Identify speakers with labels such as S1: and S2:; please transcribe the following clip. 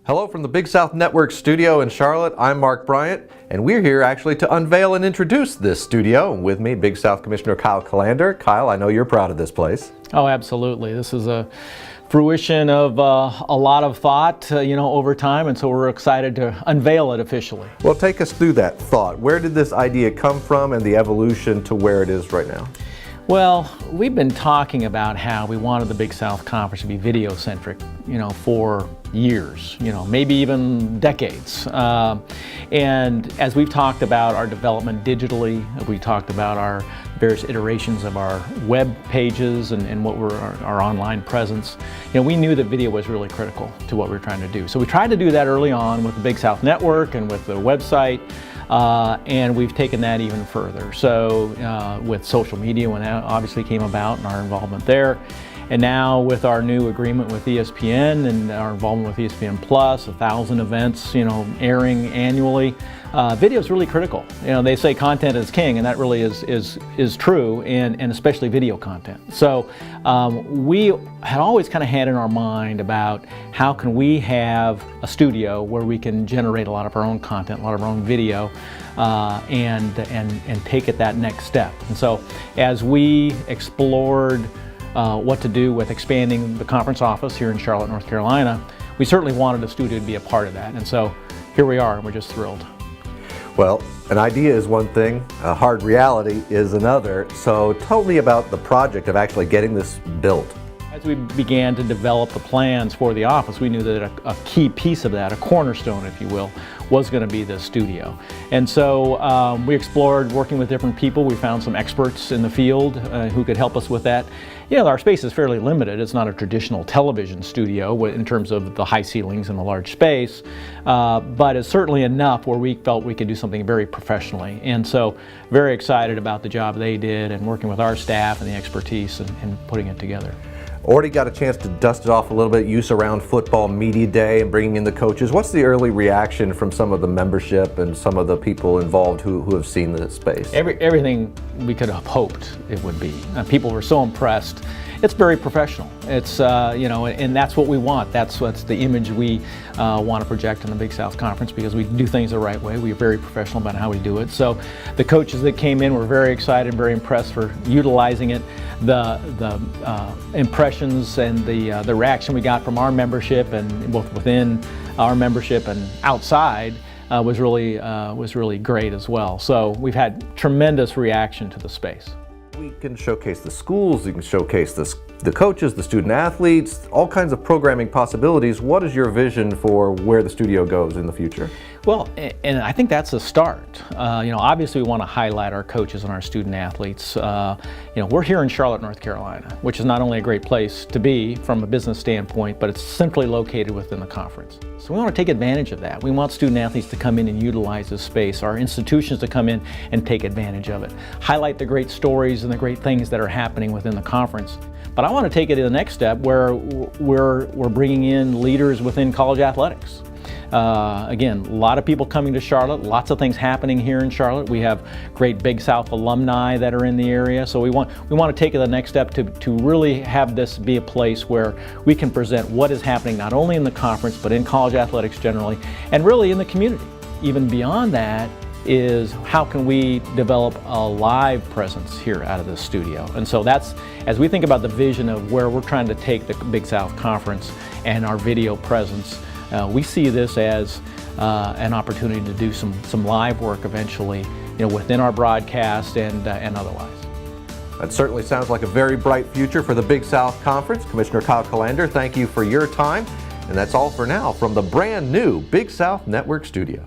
S1: Hello from the Big South Network studio in Charlotte. I'm Mark Bryant, and we're here actually to unveil and introduce this studio. With me, Big South Commissioner Kyle Kallander. Kyle, I know you're proud of this place.
S2: Oh, absolutely. This is a fruition of a lot of thought, over time, and so we're excited to unveil it officially.
S1: Well, take us through that thought. Where did this idea come from and the evolution to where it is right now?
S2: Well, we've been talking about how we wanted the Big South Conference to be video-centric, for years, maybe even decades. And as we've talked about our development digitally, we talked about our various iterations of our web pages and what were our online presence, we knew that video was really critical to what we were trying to do. So we tried to do that early on with the Big South Network and with the website. And we've taken that even further. So with social media, when that obviously came about and our involvement there, and now with our new agreement with ESPN and our involvement with ESPN Plus, 1,000 events, airing annually, video is really critical. They say content is king, and that really is true, and especially video content. So we had always kind of had in our mind about how can we have a studio where we can generate a lot of our own content, a lot of our own video, and take it that next step. And so as we explored what to do with expanding the conference office here in Charlotte, North Carolina, we certainly wanted a studio to be a part of that. And so here we are, and we're just thrilled.
S1: Well, an idea is one thing, a hard reality is another. So tell me about the project of actually getting this built.
S2: As we began to develop the plans for the office, we knew that a key piece of that, a cornerstone, if you will, was going to be this studio. And so we explored working with different people. We found some experts in the field who could help us with that. Our space is fairly limited. It's not a traditional television studio in terms of the high ceilings and the large space, but it's certainly enough where we felt we could do something very professionally. And so very excited about the job they did and working with our staff and the expertise and putting it together.
S1: Already got a chance to dust it off a little bit, use around football media day and bringing in the coaches. What's the early reaction from some of the membership and some of the people involved who have seen this space?
S2: Everything we could have hoped it would be. People were so impressed. It's very professional. It's, and that's what we want. That's the image we want to project in the Big South Conference, because we do things the right way. We're very professional about how we do it. So the coaches that came in were very excited, very impressed for utilizing it. The impressions and the reaction we got from our membership, and both within our membership and outside, was really great as well. So we've had tremendous reaction to the space.
S1: We can showcase the schools, you can showcase the coaches, the student athletes, all kinds of programming possibilities. What is your vision for where the studio goes in the future?
S2: Well, and I think that's a start. Obviously we want to highlight our coaches and our student athletes. We're here in Charlotte, North Carolina, which is not only a great place to be from a business standpoint, but it's centrally located within the conference. So we want to take advantage of that. We want student athletes to come in and utilize this space, our institutions to come in and take advantage of it. Highlight the great stories and the great things that are happening within the conference. But I want to take it to the next step where we're bringing in leaders within college athletics. Again, a lot of people coming to Charlotte, lots of things happening here in Charlotte. We have great Big South alumni that are in the area, so we want to take it the next step to really have this be a place where we can present what is happening not only in the conference but in college athletics generally, and really in the community. Even beyond that is how can we develop a live presence here out of this studio. And so that's, as we think about the vision of where we're trying to take the Big South Conference and our video presence, we see this as an opportunity to do some live work eventually, within our broadcast and otherwise.
S1: That certainly sounds like a very bright future for the Big South Conference. Commissioner Kyle Kallander, thank you for your time. And that's all for now from the brand new Big South Network studio.